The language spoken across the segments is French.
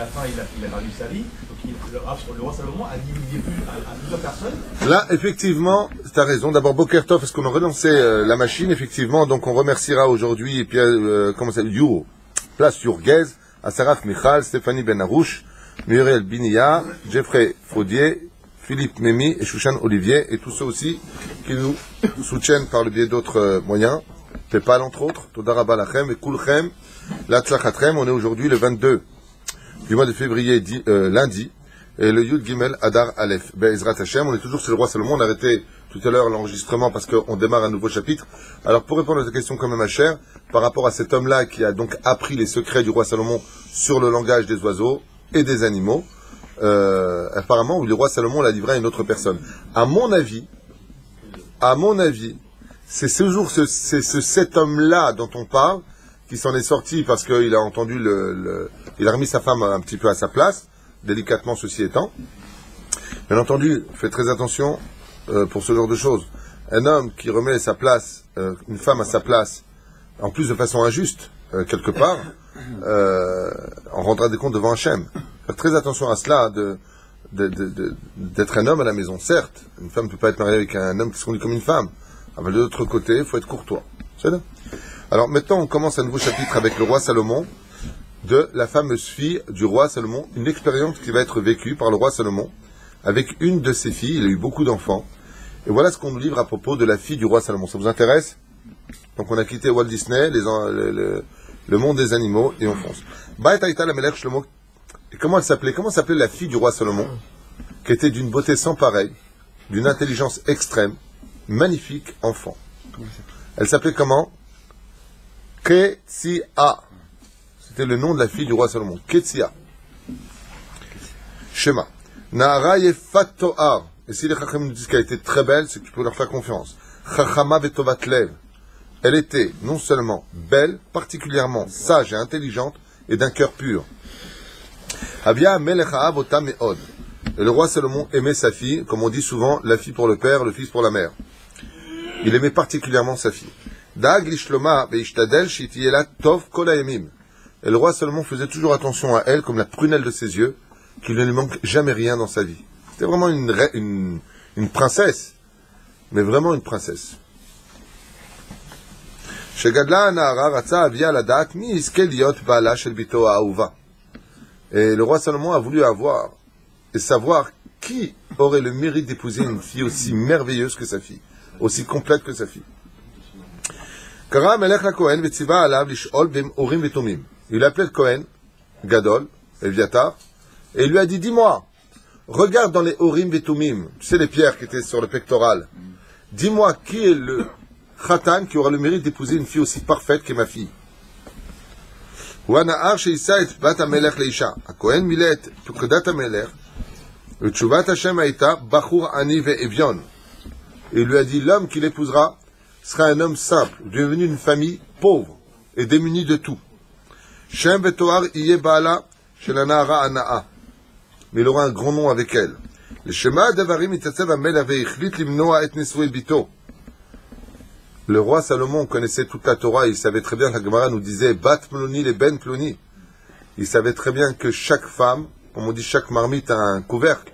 la fin, il a perdu sa vie. Donc le roi Salomon a divisé à plusieurs personnes. Là, effectivement, tu as raison. D'abord, Bokertov, parce qu'on a relancé la machine, effectivement. Donc, on remerciera aujourd'hui, et puis, comment ça s'appelle, Place Yurguez, Asaraf Michal, Stéphanie Benarouche, Muriel Binia, Jeffrey Faudier, Philippe Mémy et Chouchan Olivier, et tous ceux aussi qui nous soutiennent par le biais d'autres moyens. Paypal, entre autres. Todarabah Lachem et Kulchem, Latzlachatrem. On est aujourd'hui le 22 du mois de février, lundi, et le Yud Gimel Adar Aleph. Be'ezrat Hashem. On est toujours chez le roi Salomon. On a arrêté tout à l'heure l'enregistrement parce qu'on démarre un nouveau chapitre. Alors, pour répondre à cette question quand même, ma chère, par rapport à cet homme-là qui a donc appris les secrets du roi Salomon sur le langage des oiseaux et des animaux, apparemment, le roi Salomon l'a livré à une autre personne. À mon avis, c'est cet homme-là dont on parle qui s'en est sorti parce qu'il a entendu il a remis sa femme un petit peu à sa place, délicatement ceci étant. Bien entendu, faites très attention pour ce genre de choses. Un homme qui remet sa place, une femme à sa place, en plus de façon injuste, quelque part, on rendra des comptes devant Hachem. Faites très attention à cela, d'être un homme à la maison. Certes, une femme ne peut pas être mariée avec un homme qui se conduit comme une femme. Mais de l'autre côté, il faut être courtois. C'est là. Alors maintenant, on commence un nouveau chapitre avec le roi Salomon, de la fameuse fille du roi Salomon, une expérience qui va être vécue par le roi Salomon, avec une de ses filles. Il a eu beaucoup d'enfants. Et voilà ce qu'on nous livre à propos de la fille du roi Salomon. Ça vous intéresse? Donc on a quitté Walt Disney, le monde des animaux, et on fonce. Et comment elle s'appelait? Comment s'appelait la fille du roi Salomon, qui était d'une beauté sans pareille, d'une intelligence extrême, magnifique enfant. Elle s'appelait comment? Ketsia. C'était le nom de la fille du roi Salomon. Ketsia. Shema. Nahara Yefat Toar. Et si les Chachamim nous disent qu'elle était très belle, c'est que tu peux leur faire confiance. Chachama Vetovat Lev. Elle était non seulement belle, particulièrement sage et intelligente, et d'un cœur pur. Avia Melech Ha'av Ota Me'od. Et le roi Salomon aimait sa fille, comme on dit souvent, la fille pour le père, le fils pour la mère. Il aimait particulièrement sa fille. Dag lishloma veishtadel shitiyela tov kol hayamim. Et le roi Salomon faisait toujours attention à elle comme la prunelle de ses yeux, qu'il ne lui manque jamais rien dans sa vie. C'était vraiment une princesse, mais vraiment une princesse. Shegadla nahara ratza avia ladat mi iske liot baala shel bito ha'ahuva. Et le roi Salomon a voulu avoir et savoir qui aurait le mérite d'épouser une fille aussi merveilleuse que sa fille, aussi complète que sa fille. Il appelait le Kohen, Gadol, Eviatar, et il lui a dit, dis-moi, regarde dans les Orim Vetumim, tu sais les pierres qui étaient sur le pectoral, dis-moi qui est le Khatan qui aura le mérite d'épouser une fille aussi parfaite que ma fille. Et il lui a dit, l'homme qu'il épousera sera un homme simple, devenu d'une famille pauvre et démuni de tout. Mais il aura un grand nom avec elle. Le roi Salomon connaissait toute la Torah, il savait très bien, la Gemara nous disait, Bat Ploni les Ben Ploni. Il savait très bien que chaque femme, comme on dit, chaque marmite a un couvercle.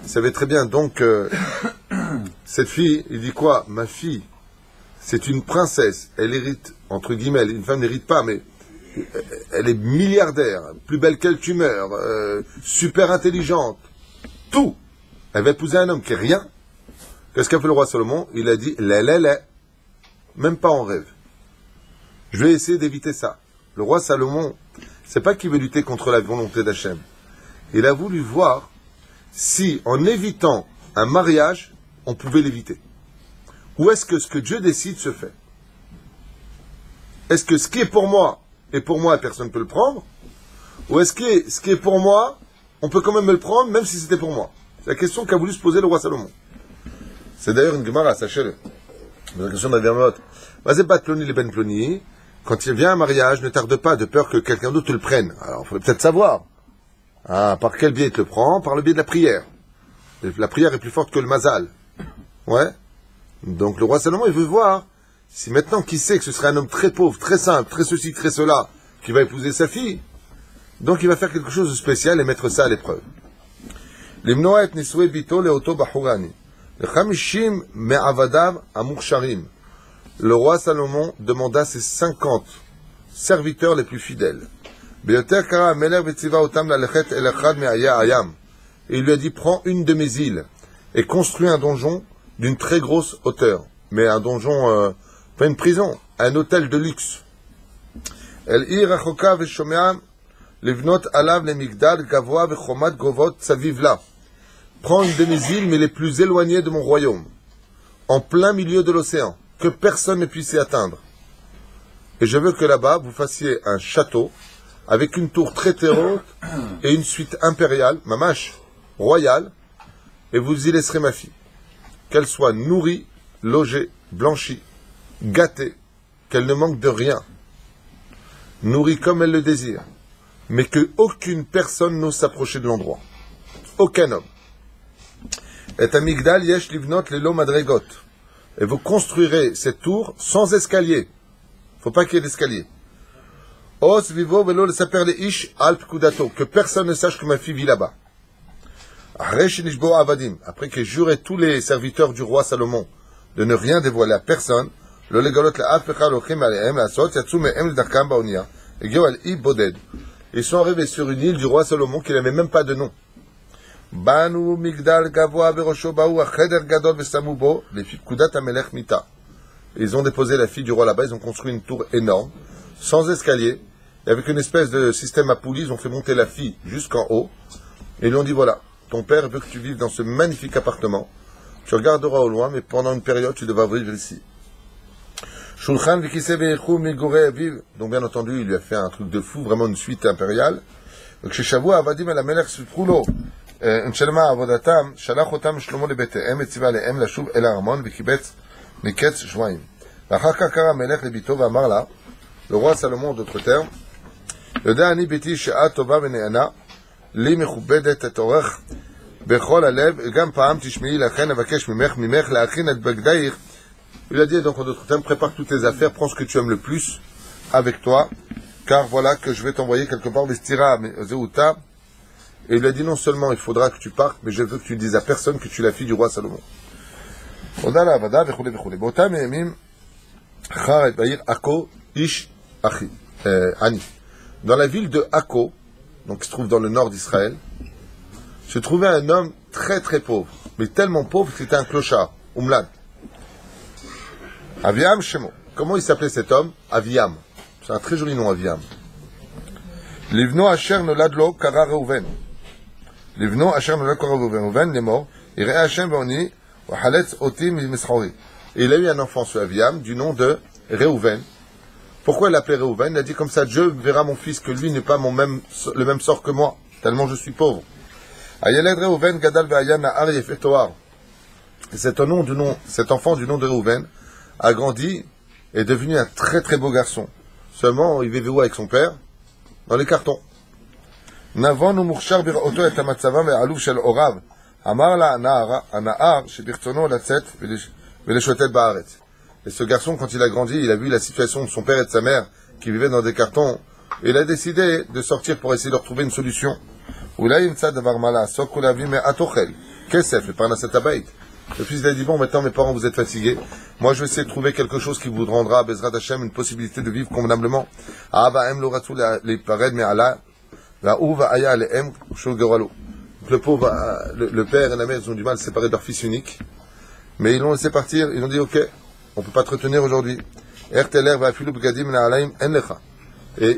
Il savait très bien donc cette fille, il dit quoi? Ma fille, c'est une princesse, elle hérite, entre guillemets, une femme n'hérite pas, mais elle est milliardaire, plus belle qu'elle tumeur, super intelligente, tout. Elle va épouser un homme qui est rien. Qu'est-ce qu'a fait le roi Salomon? Il a dit, même pas en rêve. Je vais essayer d'éviter ça. Le roi Salomon, c'est pas qu'il veut lutter contre la volonté d'Hachem. Il a voulu voir si, en évitant un mariage, on pouvait l'éviter. Ou est-ce que ce que Dieu décide se fait? Est-ce que ce qui est pour moi et personne ne peut le prendre? Ou est-ce que ce qui est pour moi, on peut quand même me le prendre, même si c'était pour moi? C'est la question qu'a voulu se poser le roi Salomon. C'est d'ailleurs une Gemara, sachez-le. La question d'Avermot. Vas-y, pas Ploni les Ben Ploni. Quand il vient un mariage, ne tarde pas de peur que quelqu'un d'autre te le prenne. Alors, il faudrait peut-être savoir. Ah, par quel biais il te le prend? Par le biais de la prière. La prière est plus forte que le mazal. Ouais. Donc le roi Salomon, il veut voir si maintenant qu'il sait que ce serait un homme très pauvre, très simple, très ceci, très cela, qui va épouser sa fille, Donc il va faire quelque chose de spécial et mettre ça à l'épreuve. Limnoa et niswe bito leoto bahurani. Le chamishim me'avadav amuksharim. Le roi Salomon demanda ses 50 serviteurs les plus fidèles. Beyoter kara ameler v'tziva otam lalechet el echad me'aya ayam. Et il lui a dit, prends une de mes îles et construis un donjon d'une très grosse hauteur. Mais un donjon, pas une prison, un hôtel de luxe. El ir achoka v'shomea livnot alav le migdal gavoa v'chomat govot savivla. Prends une de mes îles, mais les plus éloignées de mon royaume, en plein milieu de l'océan, que personne ne puisse y atteindre. Et je veux que là-bas, vous fassiez un château, avec une tour très haute, et une suite impériale, mamash, royale, et vous y laisserez ma fille. Qu'elle soit nourrie, logée, blanchie, gâtée, qu'elle ne manque de rien. Nourrie comme elle le désire, mais que aucune personne n'ose s'approcher de l'endroit. Aucun homme. Et amigdal yesh livnot lelo madregot. Et vous construirez cette tour sans escalier. Faut pas qu'il y ait d'escalier. Os vivo velo le saper le ish alp kudato. Que personne ne sache que ma fille vit là-bas. Après qu'il juré tous les serviteurs du roi Salomon de ne rien dévoiler à personne, ils sont arrivés sur une île du roi Salomon qui n'avait même pas de nom. Ils ont déposé la fille du roi là-bas, ils ont construit une tour énorme, sans escalier, et avec une espèce de système à poulies, ils ont fait monter la fille jusqu'en haut, et ils lui ont dit voilà, ton père veut que tu vives dans ce magnifique appartement, tu regarderas au loin, mais pendant une période, tu devras vivre ici. Donc bien entendu, il lui a fait un truc de fou, vraiment une suite impériale. Enshema avodatam, shalach otam Shlomo lebetehem, etziva lehem lashuv el ha'armon, v'kibetz miketz shvaim. V'achar כך קרא המלך לביתו ואמר לה, le roi Salomon d'autres termes, יודע אני ביתי שעה טובה ונענה, לי מכובדת את אורך בכל הלב, וגם פעם תשמעי לכן אבקש ממך להכין את בגדייך. Il a dit donc en d'autres termes, prépare toutes tes affaires, prends ce que tu aimes le plus avec toi, car voilà que je vais t'envoyer quelque part vestira zeuta. Et il lui a dit non seulement il faudra que tu partes, mais je veux que tu dises à personne que tu es la fille du roi Salomon. Dans la ville de Akko, donc qui se trouve dans le nord d'Israël, se trouvait un homme très très pauvre, mais tellement pauvre qu'il était un clochard, Umlan. Aviam Shemo. Comment il s'appelait cet homme? Aviam. C'est un très joli nom, Aviam. Livno Asher Noladlo Kara Reuven. Livno Asher Noladlo Kara Reuven. Reuven est mort. Il Hashem Boni Wahaletz Otim Misraori. Et il a eu un enfant, ce Aviam, du nom de Reuven. Pourquoi il l'appelait Reuven? Il a dit comme ça, Dieu verra mon fils que lui n'est pas le même sort que moi, tellement je suis pauvre. Ayeled Reuven Gadal Ve'ayan Na'ar Yefet Toar. Et cet enfant du nom de Reuven a grandi et est devenu un très très beau garçon. Seulement, il vivait où avec son père? Dans les cartons. Navon umurshar bir'oto et hamatzava ve'aluv shel orav. Amar la ana'ar shebirtzono latzet ve'leshotet ba'aretz. Et ce garçon, quand il a grandi, il a vu la situation de son père et de sa mère qui vivaient dans des cartons. Et il a décidé de sortir pour essayer de retrouver une solution. Ulay imtsa davar mala sok ulavi me'atochel. Kesef, le parnasset habayit. Le fils a dit, bon, maintenant mes parents, vous êtes fatigués. Moi, je vais essayer de trouver quelque chose qui vous rendra, Bezrat Hashem, une possibilité de vivre convenablement. Le pauvre, le père et la mère, ils ont du mal à séparer de leur fils unique. Mais ils l'ont laissé partir, ils ont dit, ok, on ne peut pas te retenir aujourd'hui. Et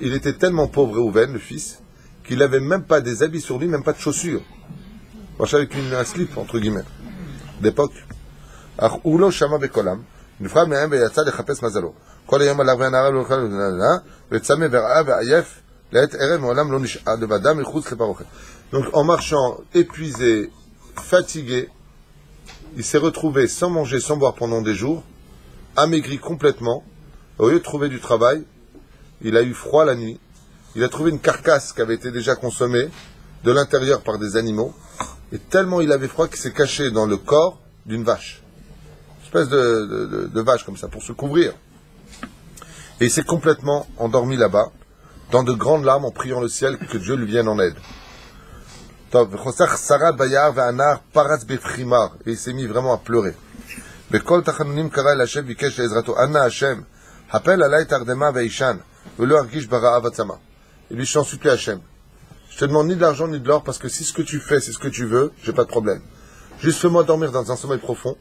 il était tellement pauvre, Reuven, le fils, qu'il n'avait même pas des habits sur lui, même pas de chaussures. Marchait avec un slip, entre guillemets. d'époque. Une fois, כל היום הלך והנערה לא אוכל וצמא ורעב ועייף לעת ערב מעולם לא נשאר לבדה מחוץ לפרוכת. Donc en marchant épuisé, fatigué, il s'est retrouvé sans manger, sans boire pendant des jours, amaigri complètement. Au lieu de trouver du travail, il a eu froid la nuit. Il a trouvé une carcasse qui avait été déjà consommée de l'intérieur par des animaux. Et tellement il avait froid qu'il s'est caché dans le corps d'une vache. Une espèce de vache comme ça, pour se couvrir. Et il s'est complètement endormi là-bas. dans de grandes larmes en priant le ciel que Dieu lui vienne en aide. Et il s'est mis vraiment à pleurer. Il lui chante supplie Hachem. Je te demande ni de l'argent ni de l'or parce que si ce que tu fais c'est ce que tu veux, j'ai pas de problème. Juste fais-moi dormir dans un sommeil profond,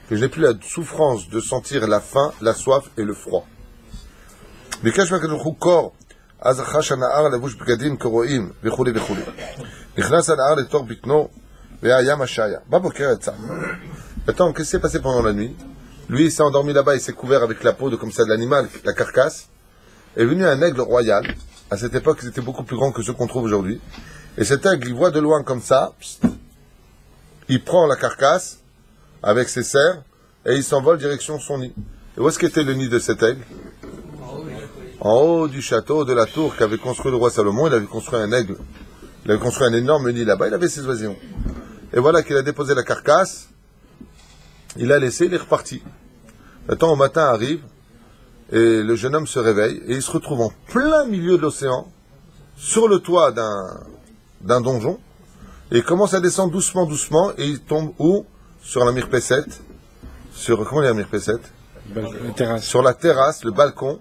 que je n'ai plus la souffrance de sentir la faim, la soif et le froid. Attends, qu'est-ce qui s'est passé pendant la nuit? Lui, il s'est endormi là-bas, il s'est couvert avec la peau de comme ça de l'animal, la carcasse. Est venu un aigle royal. À cette époque, ils étaient beaucoup plus grands que ceux qu'on trouve aujourd'hui. Et cet aigle, il voit de loin comme ça, il prend la carcasse avec ses serres et il s'envole direction son nid. Et où est-ce qu'était le nid de cet aigle? En haut du château, de la tour qu'avait construit le roi Salomon. Il avait construit un aigle. Il avait construit un énorme nid là-bas, il avait ses oisillons. Et voilà qu'il a déposé la carcasse, il a laissé, il est reparti. Le temps au matin arrive, et le jeune homme se réveille, et il se retrouve en plein milieu de l'océan, sur le toit d'un donjon, et il commence à descendre doucement, doucement, et il tombe où? Sur la Mirpesset. Comment il y a la Mirpesset? Sur la terrasse, le balcon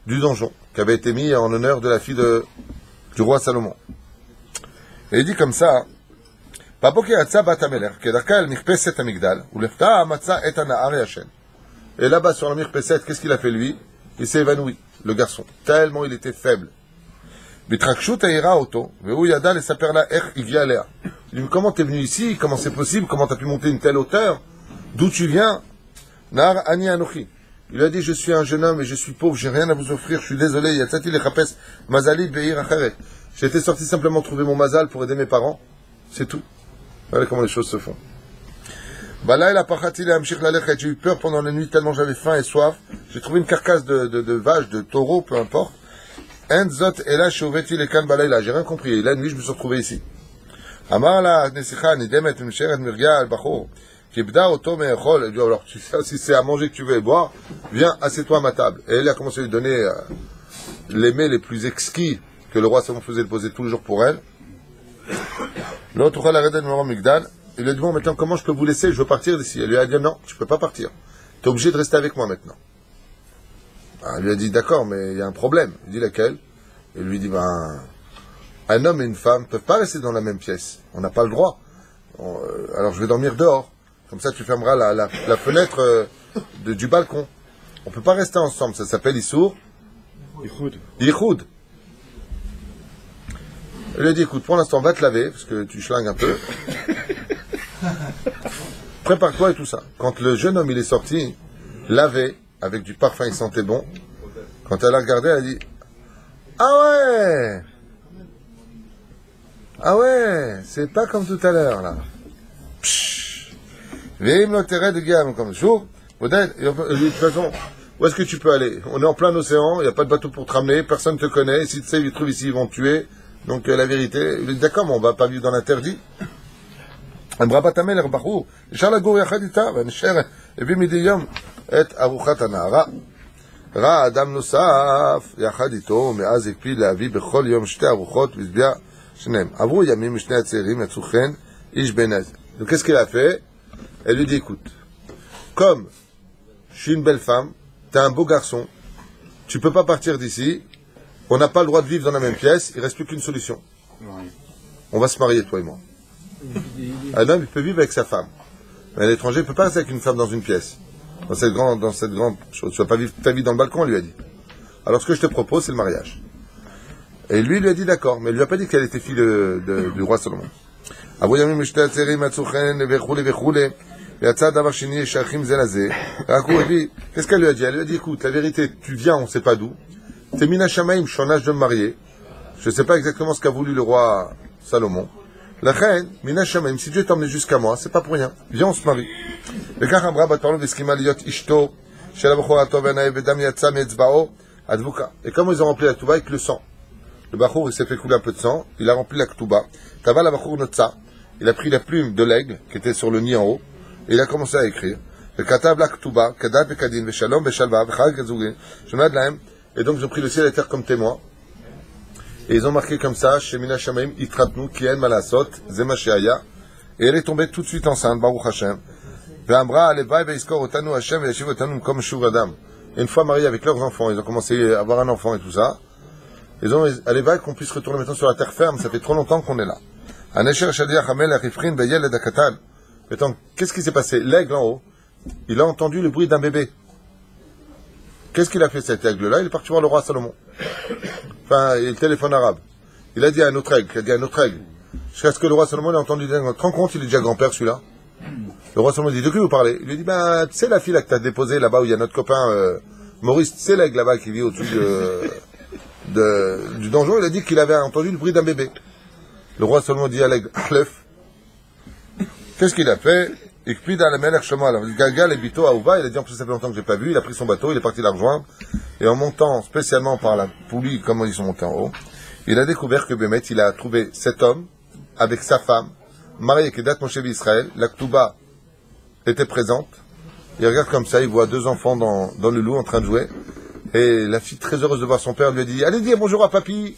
du donjon, qui avait été mis en honneur de la fille du roi Salomon. Et il dit comme ça, et là-bas sur la Mirpesset, qu'est-ce qu'il a fait lui? Il s'est évanoui, le garçon, tellement il était faible. Il dit, comment t'es venu ici? Comment c'est possible? Comment t'as pu monter une telle hauteur? D'où tu viens? Nar ani anochi. Il a dit, je suis un jeune homme et je suis pauvre, j'ai rien à vous offrir, je suis désolé. J'étais sorti simplement trouver mon mazal pour aider mes parents. C'est tout. Voilà comment les choses se font. J'ai eu peur pendant la nuit tellement j'avais faim et soif. J'ai trouvé une carcasse de vache, de taureau, peu importe. J'ai rien compris. La nuit, je me suis retrouvé ici. Alors, si c'est à manger que tu veux et boire, viens, assieds-toi à ma table. Et elle a commencé à lui donner les mets les plus exquis que le roi Salomon faisait poser tous les jours pour elle. L'autre, il lui a dit, bon, maintenant, comment je peux vous laisser? Je veux partir d'ici. Elle lui a dit, non, tu peux pas partir. Tu es obligé de rester avec moi maintenant. Elle lui a dit, d'accord, mais il y a un problème. Il dit, laquelle? Il lui dit, un homme et une femme ne peuvent pas rester dans la même pièce. On n'a pas le droit. Alors, je vais dormir dehors. Comme ça, tu fermeras la fenêtre du balcon. On ne peut pas rester ensemble. Ça s'appelle Issour. Yichoud. Il lui a dit, écoute, pour l'instant, va te laver, parce que tu schlingues un peu. Prépare-toi et tout ça. Quand le jeune homme, il est sorti, lavé, avec du parfum, il sentait bon. Quand elle a regardé, elle a dit, ah ouais, c'est pas comme tout à l'heure, là. Vim l'intérêt de gamme, comme jour. De toute façon, où est-ce que tu peux aller? On est en plein océan, il n'y a pas de bateau pour te ramener, personne ne te connaît, si tu sais, ils te trouvent ici, ils vont te tuer. Donc la vérité, il dit d'accord, mais on ne va pas vivre dans l'interdit. Donc qu'est-ce qu'elle a fait? Elle lui dit, écoute, comme je suis une belle femme, tu es un beau garçon, tu ne peux pas partir d'ici, on n'a pas le droit de vivre dans la même pièce, il ne reste plus qu'une solution. On va se marier, toi et moi. Un homme, il peut vivre avec sa femme. Mais l'étranger, il ne peut pas rester avec une femme dans une pièce. Dans cette grande chose. Tu ne vas pas vivre ta vie dans le balcon, lui a dit. Alors ce que je te propose, c'est le mariage. Et lui a dit d'accord, mais il lui a pas dit qu'elle était fille du roi Salomon. Qu'est-ce qu'elle lui a dit? Elle lui a dit, écoute, la vérité, tu viens, on ne sait pas d'où. T'es Mina Shamaim, je suis en âge de me marier. Je ne sais pas exactement ce qu'a voulu le roi Salomon. La reine, Mina Shamaim, si Dieu t'a emmené jusqu'à moi, c'est pas pour rien. Viens, on se marie. Et comment ils ont rempli la Touba avec le sang? Le Bachour, il s'est fait couler un peu de sang, il a rempli la Touba. Tava la Bachour Notza, il a pris la plume de l'aigle qui était sur le nid en haut, et il a commencé à écrire. Et donc ils ont pris le ciel et la terre comme témoin. Et ils ont marqué comme ça, Shemina Shamaim, Itratnu, Kien Malasot, Zema Sheaya. Et elle est tombée tout de suite enceinte, Baruch Hashem. Ve'amra, Alevai, Veiskor, Otanu Hashem, Ve'yashiv Otanu, comme Shuvadam. Une fois mariés avec leurs enfants, ils ont commencé à avoir un enfant et tout ça. Ils ont, Alevai, qu'on puisse retourner maintenant sur la terre ferme, ça fait trop longtemps qu'on est là. Anesher Shadia Hamel, Arifrin, Beyel, Edakatan. Attends, qu'est-ce qui s'est passé? L'aigle en haut, il a entendu le bruit d'un bébé. Qu'est-ce qu'il a fait cet aigle-là? Il est parti voir le roi Salomon. Enfin, il téléphone arabe. Il a dit à un autre aigle, jusqu'à ce que le roi Salomon ait entendu. Tu te rends compte, il est déjà grand-père celui-là. Le roi Salomon dit, de qui vous parlez? Il lui dit, ben, tu sais la fille là que t'as déposée là-bas où il y a notre copain Maurice, tu sais l'aigle là-bas qui vit au-dessus du donjon, il a dit qu'il avait entendu le bruit d'un bébé. Le roi Salomon dit à l'aigle, Ahlef. Qu'est-ce qu'il a fait? Il a dit en plus ça fait longtemps que j'ai pas vu, il a pris son bateau, il est parti la rejoindre, et en montant spécialement par la poulie, comme ils sont montés en haut, il a découvert que Bémet, il a trouvé cet homme, avec sa femme, marié Kedat Moshe Israël, la Ktouba était présente, il regarde comme ça, il voit deux enfants dans le loup en train de jouer, et la fille très heureuse de voir son père lui a dit, allez dire bonjour à papy.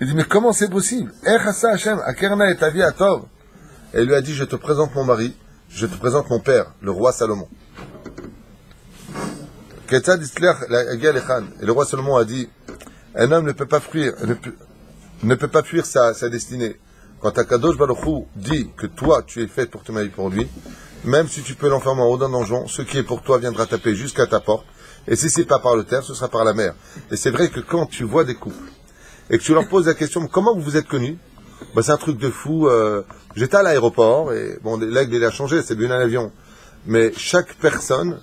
Il dit, mais comment c'est possible? Et il lui a dit, je te présente mon mari, je te présente mon père, le roi Salomon. Et le roi Salomon a dit, un homme ne peut pas fuir, sa destinée. Quand Akadosh Baruch Hu dit que toi, tu es fait pour te marier pour lui, même si tu peux l'enfermer en haut d'un donjon, ce qui est pour toi viendra taper jusqu'à ta porte. Et si c'est pas par le terre, ce sera par la mer. Et c'est vrai que quand tu vois des couples, et que tu leur poses la question, comment vous vous êtes connus? Ben, c'est un truc de fou. J'étais à l'aéroport, et bon, l'aigle, il a changé, c'est devenu un avion. Mais chaque personne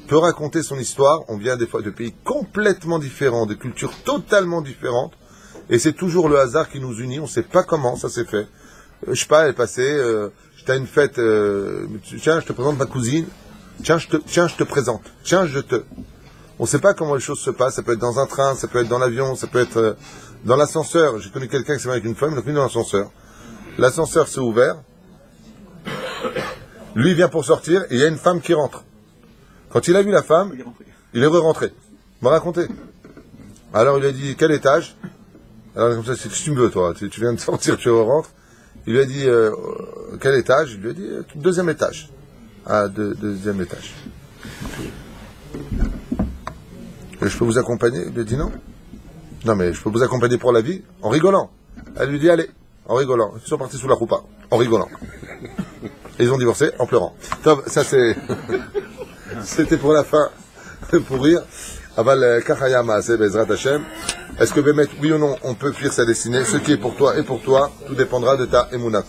peut raconter son histoire. On vient des fois de pays complètement différents, de cultures totalement différentes. Et c'est toujours le hasard qui nous unit. On ne sait pas comment ça s'est fait. Je sais pas, elle est passée, j'étais à une fête, tiens, je te présente ma cousine. Tiens, je te présente. Tiens, je te... On ne sait pas comment les choses se passent. Ça peut être dans un train, ça peut être dans l'avion, ça peut être dans l'ascenseur. J'ai connu quelqu'un qui s'est marié avec une femme, il a connu dans l'ascenseur. L'ascenseur s'est ouvert. Lui vient pour sortir et il y a une femme qui rentre. Quand il a vu la femme, il est re-rentré. Il m'a raconté. Alors il lui a dit, quel étage? Alors comme ça, c'est que tu me veux toi. Tu viens de sortir, tu re-rentres. Il lui a dit, quel étage? Il lui a dit, deuxième étage. Ah, deuxième étage. Et je peux vous accompagner? Il lui a dit non. Non, mais je peux vous accompagner pour la vie en rigolant. Elle lui dit allez, en rigolant. Ils sont partis sous la roupa, en rigolant. Et ils ont divorcé en pleurant. Donc, ça c'est... C'était pour la fin, pour rire. Aval Kachayama, c'est Bezrat Hashem. Est-ce que Bémet, oui ou non, on peut fuir sa destinée? Ce qui est pour toi et pour toi, tout dépendra de ta Emouna.